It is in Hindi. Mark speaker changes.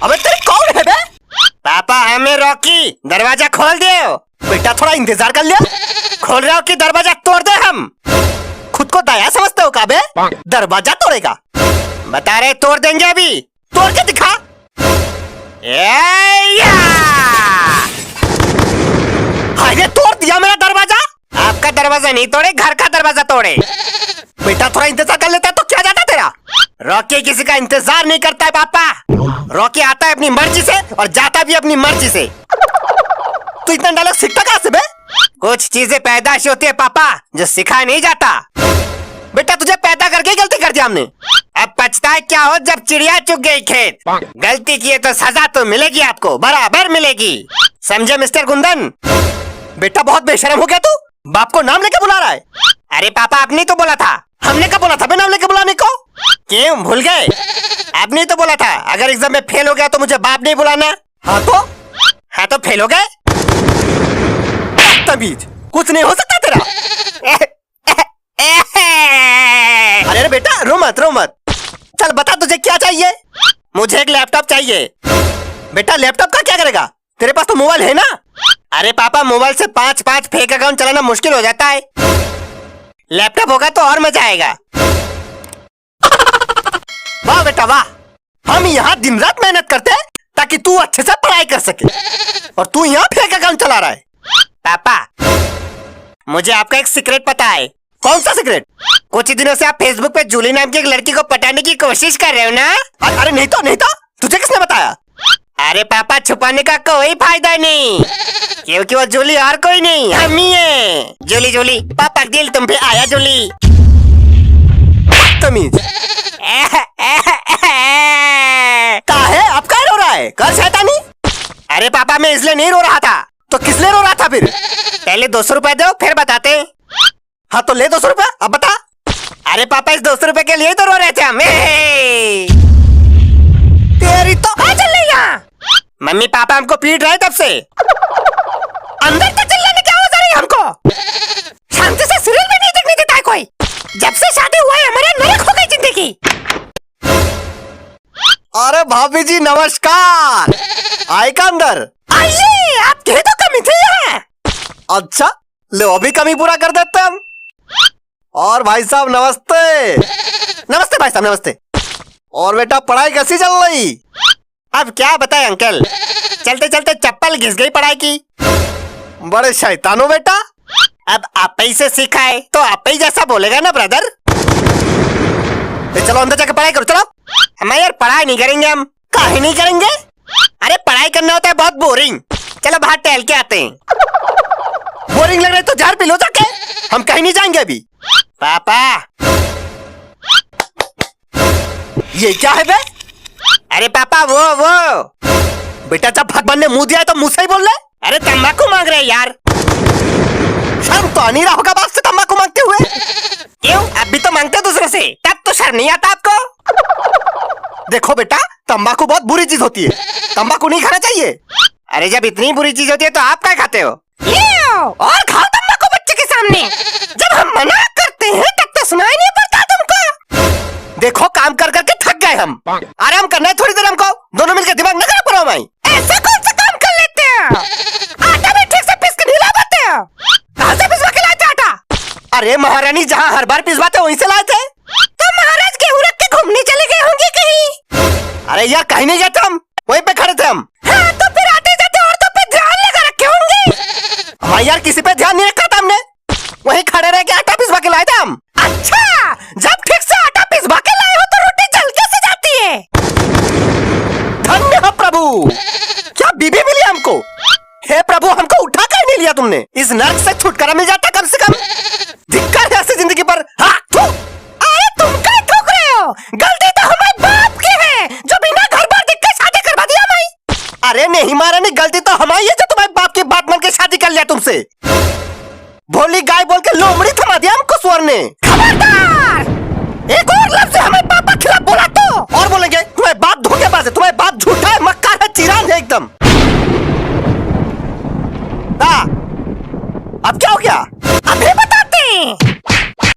Speaker 1: अबे तेरे कौन है बे? पापा हमें रॉकी, दरवाजा खोल दो। बेटा थोड़ा इंतजार कर लिया, खोल रहा हो कि दरवाजा तोड़ दे हम? खुद को दया समझते हो क्या बे? दरवाजा तोड़ेगा? बता रहे तोड़ देंगे, अभी तोड़ के दिखा। हाय तोड़ दिया मेरा दरवाजा। आपका दरवाजा नहीं तोड़े, घर का दरवाजा तोड़े। बेटा थोड़ा इंतजार कर लेता तो क्या जाता तेरा? रॉकी किसी का इंतजार नहीं करता है पापा। रॉकी आता है अपनी मर्जी से और जाता भी अपनी मर्जी से। तू इतना डायलॉग सीखता कहाँ से बे? कुछ चीजें पैदाइश होती है पापा, जो सिखाया नहीं जाता। बेटा तुझे पैदा करके गलती कर दिया हमने, अब पछताए क्या हो जब चिड़िया चुग गई खेत। गलती की है तो सजा तो मिलेगी आपको, बराबर मिलेगी, समझे मिस्टर गुंदन? बेटा बहुत बेशरम हो गया तू, बाप को नाम लेके बुला रहा है। अरे पापा आपने तो बोला था, हमने कब बोला था बे नाम लेके बुलाने को? क्यों भूल गए? आपने तो बोला था अगर एग्जाम में फेल हो गया तो मुझे बाप नहीं बुलाना। हाँ तो फेल हो गए। तमीज कुछ नहीं हो सकता तेरा। अरे बेटा रो मत। चल बता तुझे क्या चाहिए? मुझे एक लैपटॉप चाहिए। बेटा लैपटॉप का क्या करेगा? तेरे पास तो मोबाइल है ना? अरे पापा मोबाइल से 5 फेक अकाउंट चलाना मुश्किल हो जाता है, लैपटॉप होगा तो और मजा आएगा। वाह बेटा वाह, हम यहाँ दिन रात मेहनत करते हैं ताकि तू अच्छे से पढ़ाई कर सके, और तू यहाँ फेक अकाउंट चला रहा है। पापा मुझे आपका एक सीक्रेट पता है। कौन सा सीक्रेट? कुछ दिनों से आप फेसबुक पे जूली नाम की एक लड़की को पटाने की कोशिश कर रहे हो ना? अरे नहीं तो तुझे किसने बताया? अरे पापा छुपाने का कोई फायदा नहीं, क्योंकि वो जूली और कोई नहीं हम ही है। जूली पापा दिल तुम पे आया जूली। तमीज काहे अब क्या रो रहा है? कर शैतानी। अरे पापा मैं इसलिए नहीं रो रहा था, तो किस लिए रो रहा था फिर? पहले 200 रुपए दो फिर बताते। हाँ तो ले 200 रुपए, अब बता। अरे पापा इस 200 रुपए के लिए तो रो रहे थे हम। तेरी तो आ चल रही यहाँ। मम्मी पापा हमको पीट रहे तब से। अंदर तक चिल्लाने की आवाज आ रही है हमको। शांति से सीरियल भी नहीं देखने देता है कोई। जब से शादी हुआ है हमारा नरक हो गई जिंदगी। अरे भाभी जी नमस्कार, आए का अंदर? आइए, आप कहे तो कमी थी यहाँ। अच्छा लो अभी कमी पूरा कर देते हम। और भाई साहब नमस्ते। नमस्ते भाई साहब नमस्ते। और बेटा पढ़ाई कैसी चल रही? अब क्या बताए अंकल, चलते चलते चप्पल घिस गई पढ़ाई की। बड़े शैतान हो बेटा। अब आप ही से सीखा है तो आप ही जैसा बोलेगा ना ब्रदर। चलो अंदर जाके पढ़ाई करो चलो। हम यार पढ़ाई नहीं करेंगे, हम काहे नहीं करेंगे? अरे पढ़ाई करना होता है बहुत बोरिंग। चलो बाहर टहल के आते हैं। बोरिंग लग रहा है तो झाड़ पी लो जाके, हम कहीं नहीं जाएंगे अभी। पापा ये क्या है बे? अरे पापा वो बेटा जब भगवान ने मुंह दिया है तो मुंह से ही बोल रहे। अरे तंबाकू मांग रहे यार, शर्म तो आ नहीं रहा होगा बाप से तंबाकू मांगते हुए। क्यों अभी तो मांगते दूसरे से, तब तो शर्म नहीं आता आपको? देखो बेटा तंबाकू बहुत बुरी चीज होती है, तंबाकू नहीं खाना चाहिए। अरे जब इतनी बुरी चीज होती है तो आप क्या खाते हो? और खाओ तंबाकू बच्चे के सामने। जब हम मना करते हैं तब तो सुनाई नहीं पड़ता तुमको। देखो काम कर करके थक गए हम, आराम करना है थोड़ी देर हमको। दोनों मिलकर दिमाग न करो पड़ो भाई। ऐसा कौन सा काम कर लेते हो? आटा भी ठीक से पीस के नहीं ला पाते हो? कहाँ से पिसवा के लाए थे आटा? अरे महारानी जहाँ हर बार पिसवाते वहीं से लाए थे। तो महाराज गेहूं रख के घूमने चले गए होंगे कहीं? अरे यार कहीं नहीं गए थे हम, वहीं पे खड़े थे हम। हाँ तो फिर आते जाते औरतों पे ध्यान लगा रखे होंगे। हाँ यार किसी पे ध्यान नहीं रखा था हमने, वहीं खड़े रह के आटा पिसवा के लाए थे हम। अच्छा जब ठीक से आटा पिसवा के लाए हो तो रोटी जल कैसे जाती है? धन्य हो प्रभु, क्या बीबी मिली हमको। हे प्रभु हमको उठा कर नहीं लिया तुमने, इस नर्क से छुटकारा मिल जाता कम से कम। धिक्कार है ऐसी जिंदगी पर। हाँ अरे तुम क्या ठोक रहे हो? गलती तो हमारे बाप की है जो बिना घर बार देख के शादी करवा दिया हमें। अरे नहीं महारानी गलती तो हमारी है जो तुम्हारे बाप की बात मान के शादी कर लिया तुमसे। भोली गाय बोल के लोमड़ी थमा दिया हमको स्वर ने। खबरदार एक और लफ्ज हमें पापा खिलाफ बोला तो और बोलेंगे तुम्हारे बाप धोखेबाज है, तुम्हारे बाप झूठा है, मक्कार है, चिरान है एकदम। अब क्या हो गया?